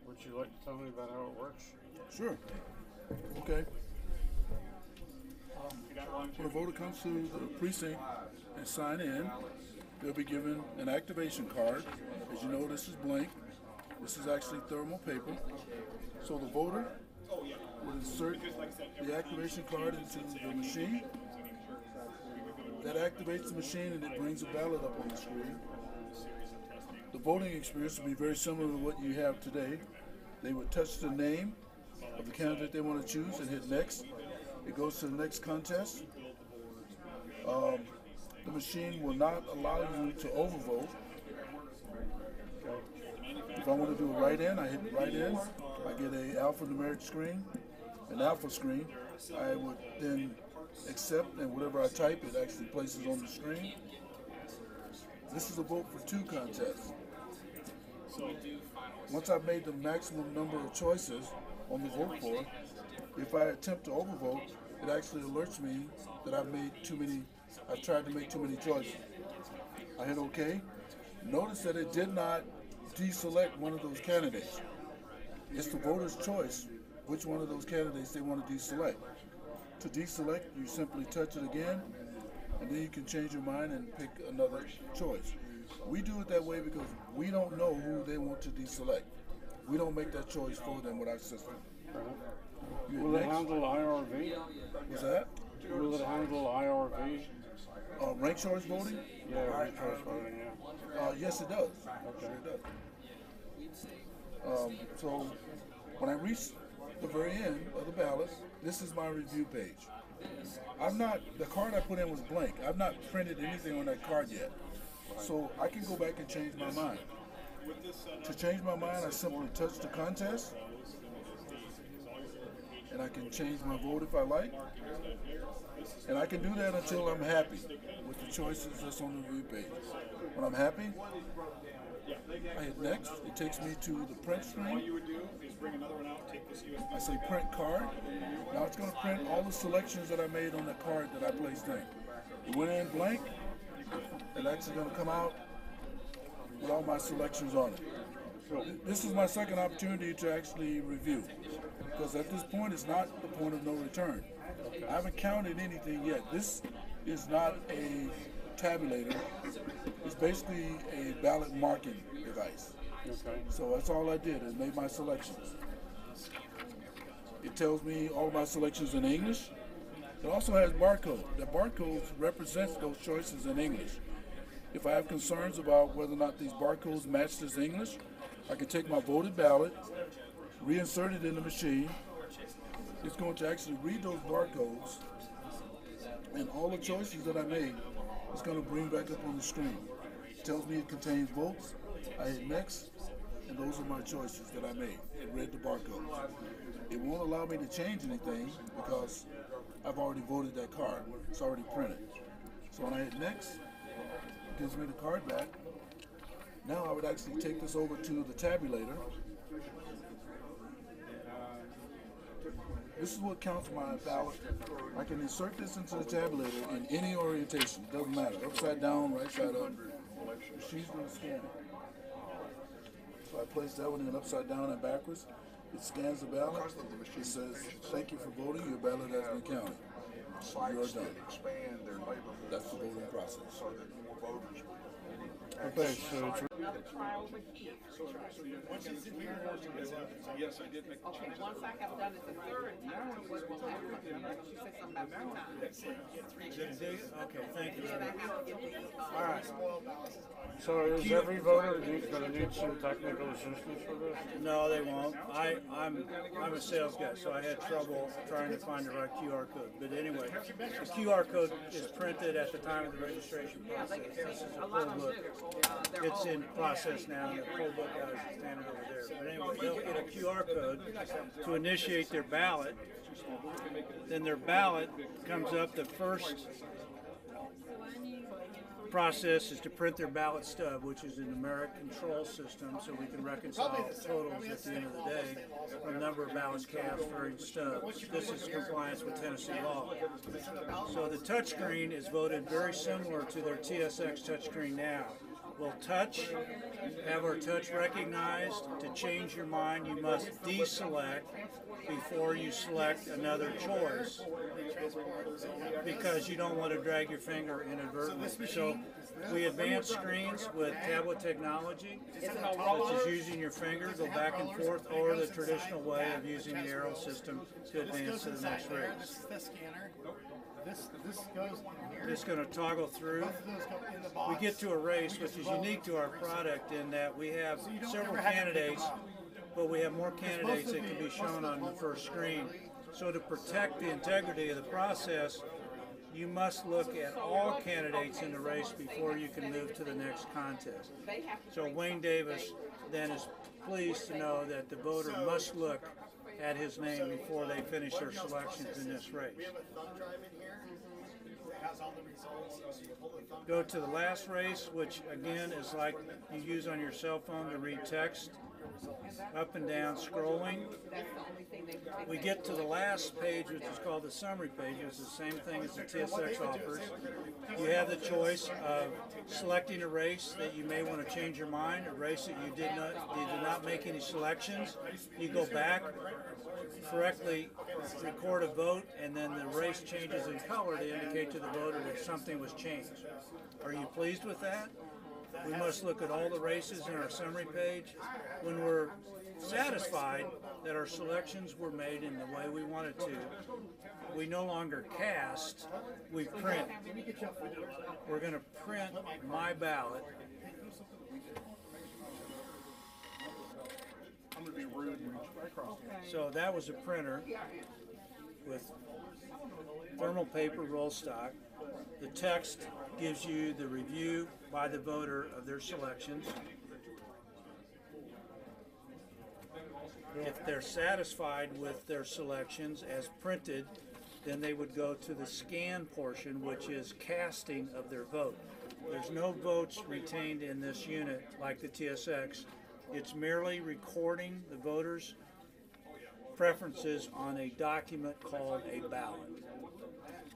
Would you like to tell me about how it works? Sure. Okay. When a voter comes to the precinct and sign in, they'll be given an activation card. As you know, this is blank. This is actually thermal paper. So the voter will insert the activation card into the machine. That activates the machine and it brings a ballot up on the screen. The voting experience will be very similar to what you have today. They would touch the name of the candidate they want to choose and hit next. It goes to the next contest. The machine will not allow you to overvote. If I want to do a write-in, I hit write-in. I get a alphanumeric screen, an alpha screen. I would then accept, and whatever I type, it actually places on the screen. This is a vote for two contests. Once I've made the maximum number of choices on the vote for, if I attempt to overvote, it actually alerts me that I've tried to make too many choices. I hit OK. Notice that it did not deselect one of those candidates. It's the voter's choice which one of those candidates they want to deselect. To deselect, you simply touch it again, and then you can change your mind and pick another choice. We do it that way because we don't know who they want to deselect. We don't make that choice for them with our system. Will it handle IRV? What's that? Will it handle IRV? Ranked choice voting? Yeah, ranked choice voting, yeah. Yes, it does. Okay. Sure it does. So when I reach the very end of the ballot, this is my review page. The card I put in was blank. I've not printed anything on that card yet. So I can go back and change my mind. To change my mind, I simply touch the contest, and I can change my vote if I like. And I can do that until I'm happy with the choices that's on the review page. When I'm happy, I hit next. It takes me to the print screen. I say print card. Now it's going to print all the selections that I made on the card that I placed in. It went in blank. It's actually going to come out with all my selections on it. So this is my second opportunity to actually review, because at this point it's not the point of no return. I haven't counted anything yet. This is not a tabulator. It's basically a ballot marking device. Okay. So that's all I did, is made my selections. It tells me all my selections in English. It also has barcode. The barcode represents those choices in English. If I have concerns about whether or not these barcodes match this English, I can take my voted ballot, reinsert it in the machine. It's going to actually read those barcodes, and all the choices that I made is going to bring back up on the screen. It tells me it contains votes. I hit next, and those are my choices that I made. It read the barcodes. It won't allow me to change anything because I've already voted that card. It's already printed. So when I hit next, it gives me the card back. Now I would actually take this over to the tabulator. This is what counts my ballot. I can insert this into the tabulator in any orientation. It doesn't matter. Upside down, right side up. The machine's going to scan it. So I place that one in upside down and backwards. It scans the ballot. It says, "Thank you for voting. Your ballot has been counted. You're done." That's the voting process. Okay, so it's Another trial with you. Yes, I did make the Okay, change. once I have done it the third time, what will happen? She said something about 3 times. Okay, thank you. Then I have to get the, All right. so is every voter going to need some technical assistance for this? No, they won't. I'm a sales guy, so I had trouble trying to find the right QR code. But anyway, the QR code is printed at the time of the registration process. This is a a poll lot of book. them, It's in process now, and the poll book guys are standing over there. But anyway, they'll get a QR code to initiate their ballot. Then their ballot comes up. The first process is to print their ballot stub, which is a numeric control system, so we can reconcile totals at the end of the day from the number of ballots cast for each stub. This is compliance with Tennessee law. So the touchscreen is voted very similar to their TSX touchscreen now. We'll touch, have our touch recognized. To change your mind, you must deselect before you select another choice, because you don't want to drag your finger inadvertently. So we advance screens with tablet technology, such as using your finger, go back and forth, or the traditional way of using the arrow system to advance to the next race. This is the scanner. This goes in here. Just going to toggle through. Both of those go in the We box. get to a race which is unique to our product in that we have several candidates, but we have more candidates that can be shown on the first screen. So to protect the integrity of the process, you must look at all candidates in the race before you can move to the next contest. So Wayne Davis then is pleased to know that the voter must look at his name before they finish their selections in this race. We have a thumb drive in here that has all the results. So you pull the thumb Go to the last race, which again is like you use on your cell phone to read text, up and down scrolling. that's the only thing they would take. We get to the last page, which is called the summary page. It's the same thing as the TSX offers. You have the choice of selecting a race that you may want to change your mind, a race that you did not make any selections. You go back, correctly record a vote, and then the race changes in color to indicate to the voter that something was changed. Are you pleased with that? We must look at all the races in our summary page. When we're satisfied that our selections were made in the way we wanted to, we no longer cast, we print. We're going to print my ballot. I'm going to be rude and reach right across here. So that was a printer with thermal paper roll stock. The text gives you the review by the voter of their selections. If they're satisfied with their selections as printed, then they would go to the scan portion, which is casting of their vote. There's no votes retained in this unit like the TSX. It's merely recording the voters' preferences on a document called a ballot.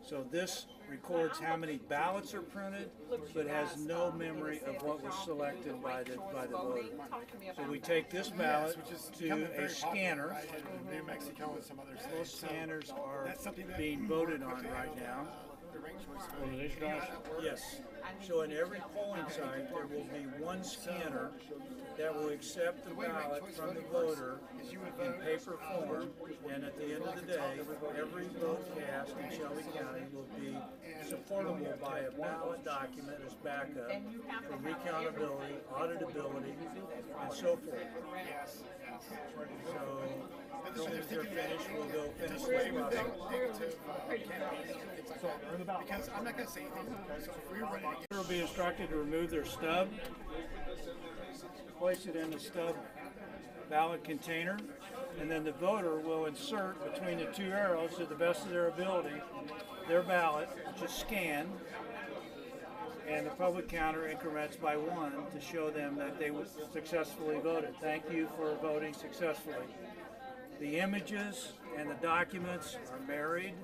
So this records how many ballots are printed, but has no memory of what was selected by the voter. So we take this ballot to a scanner. in New Mexico and some other Those states. So scanners are that's something that being voted on right now. the right choice. One of these guys? Yes. So in every polling site, there will be one scanner that will accept the ballot from the voter in paper form, and at the end of the day, every vote cast in Shelby County will be supportable by a ballot document as backup for recountability, auditability, and so forth. Yes. So as soon as they're finished, we'll go finish this process. Negative campaign. Because I'm not going to say anything. So if we're ready to get Will be instructed to remove their stub, place it in the stub ballot container, and then the voter will insert between the two arrows to the best of their ability their ballot, which is scanned, and the public counter increments by one to show them that they successfully voted. Thank you for voting successfully. The images and the documents are married.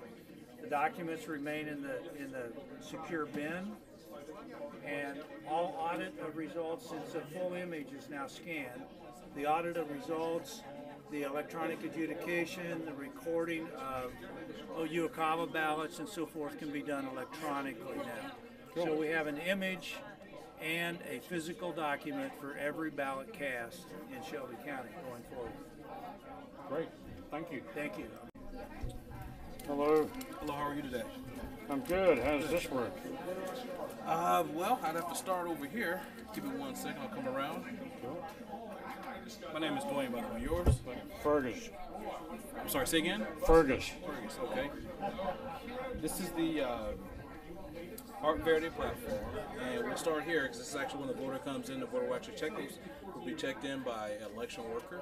The documents remain in the secure bin, and all audit of results, since the full image is now scanned, the audit of results, the electronic adjudication, the recording of OU ballots and so forth can be done electronically now. So we have an image and a physical document for every ballot cast in Shelby County going forward. Great. Thank you. Thank you. Hello. Hello, how are you today? I'm good. How does this work? Well, I'd have to start over here. Give me 1 second, I'll come around. My name is Dwayne, by the way. Yours? Fergus. I'm sorry, say again? Fergus. Fergus, okay. This is the Art Verity platform, and we'll start here because this is actually when the voter comes in. The voter will actually check these. Will be checked in by an election worker.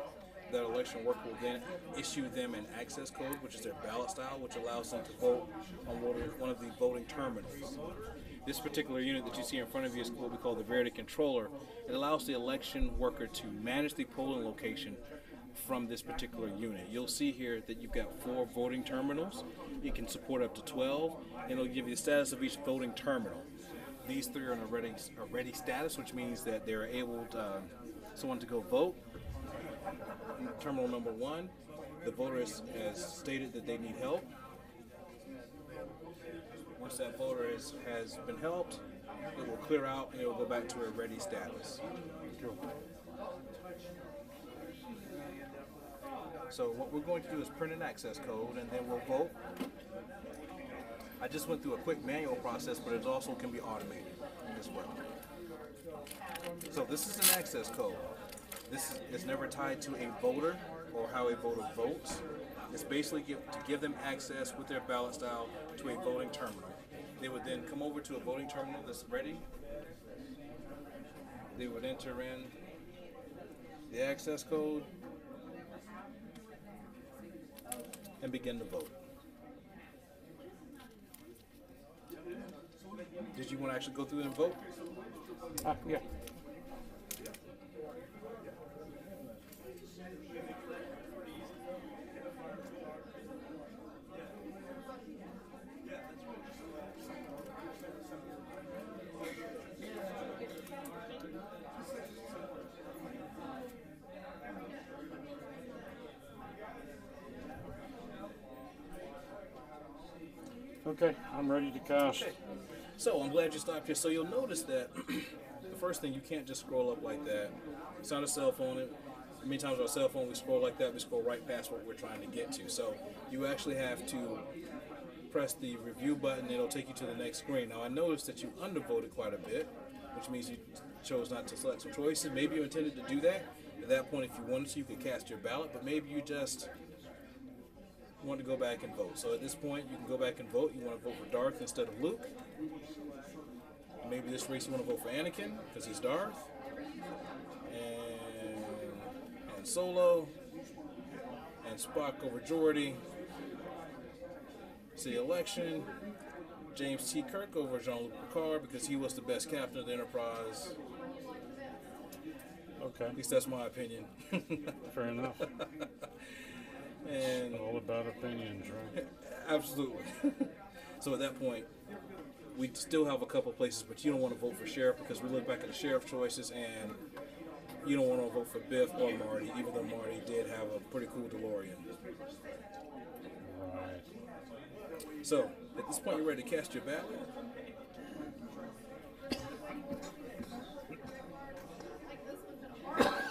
That election worker will then issue them an access code, which is their ballot style, which allows them to vote on one of the voting terminals. This particular unit that you see in front of you is what we call the Verity controller. It allows the election worker to manage the polling location from this particular unit. You'll see here that you've got 4 voting terminals. It can support up to 12, and it'll give you the status of each voting terminal. These 3 are in a ready status, which means that they're able to, someone to go vote. Terminal number 1, the voter has stated that they need help. Once that voter has been helped, it will clear out and it will go back to a ready status. So what we're going to do is print an access code and then we'll vote. I just went through a quick manual process, but it also can be automated as well. So this is an access code. This is never tied to a voter or how a voter votes. It's basically to give them access with their ballot style to a voting terminal. They would then come over to a voting terminal that's ready. They would enter in the access code and begin to vote. Did you want to actually go through and vote? Yeah. Okay, I'm ready to cast. Okay. So I'm glad you stopped here. So you'll notice that the first thing, you can't just scroll up like that. It's not a cell phone. Many times on a cell phone we scroll like that, we scroll right past what we're trying to get to. So you actually have to press the review button, it'll take you to the next screen. Now I noticed that you undervoted quite a bit, which means you chose not to select some choices. Maybe you intended to do that. At that point, if you wanted to, you could cast your ballot, but maybe you just want to go back and vote. So at this point, you can go back and vote. You want to vote for Darth instead of Luke. Maybe this race you want to vote for Anakin because he's Darth. And Solo. And Spock over Geordi. City election. James T. Kirk over Jean-Luc Picard because he was the best captain of the Enterprise. Okay. At least that's my opinion. Fair enough. And All about opinions, right? absolutely. So at that point, we still have a couple places, but you don't want to vote for sheriff because we look back at the sheriff choices, and you don't want to vote for Biff or Marty, even though Marty did have a pretty cool DeLorean. Right. So, at this point, you're ready to cast your ballot.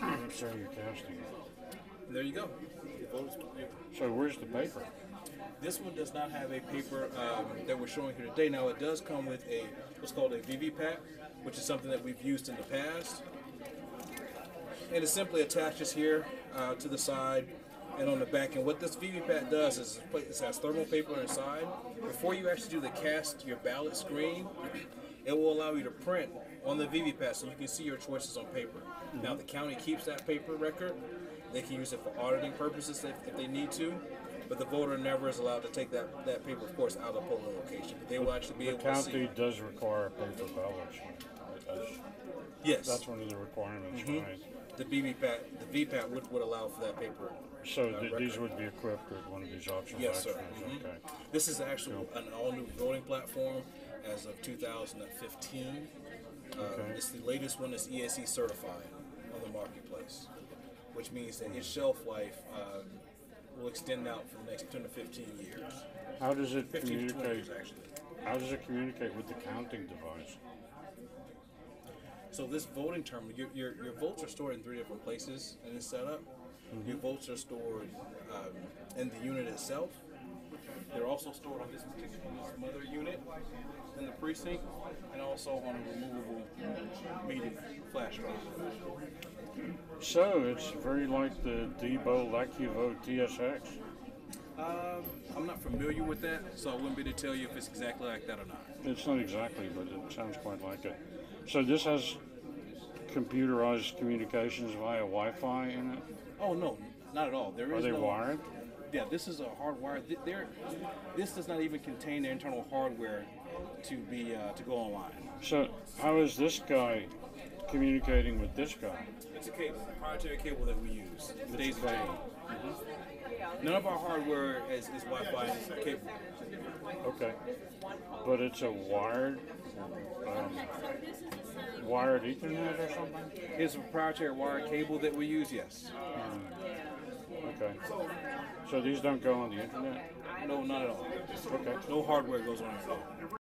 I'm sorry you're casting it. There you go. So where's the paper? This one does not have a paper that we're showing here today. Now, it does come with a what's called a VVPAT, which is something that we've used in the past. And it simply attaches here to the side and on the back. And what this VVPAT does is it has thermal paper inside. Before you actually do the cast your ballot screen, it will allow you to print on the VVPAT so you can see your choices on paper. Now, the county keeps that paper record. They can use it for auditing purposes if they need to. But the voter never is allowed to take that paper, of course, out of the polling location. But they will actually be able to see. The county does require paper ballots. Yes. That's one of the requirements, right? The VPAT would allow for that paper. So these would be equipped with one of these optional Yes, sir. extras. Okay. This is actually an all-new voting platform as of 2015. It's the latest one that's ESE certified on the marketplace, which means that its shelf life will extend out for the next 10 to 15 years. How does it 15 to 20 communicate? years, actually. How does it communicate with the counting device? So this voting terminal, your votes are stored in 3 different places in this setup. Your votes are stored in the unit itself. They're also stored on this mother unit in the precinct, and also on a removable meeting flash drive. So it's very like the Debo LecuVote TSX. I'm not familiar with that, so I wouldn't be able to tell you if it's exactly like that or not. It's not exactly, but it sounds quite like it. So this has computerized communications via Wi-Fi in it? Oh no, not at all. There Are is they no, wired? Yeah, this is a hardwired. This does not even contain the internal hardware to be to go online. So how is this guy communicating with this guy? It's a cable, proprietary cable that we use. Today's cable. None of our hardware is Wi-Fi cable. Okay. But it's a wired Ethernet or something? It's a proprietary wired cable that we use. Yes. Okay. So these don't go on the internet? No, not at all. Okay. No hardware goes on it.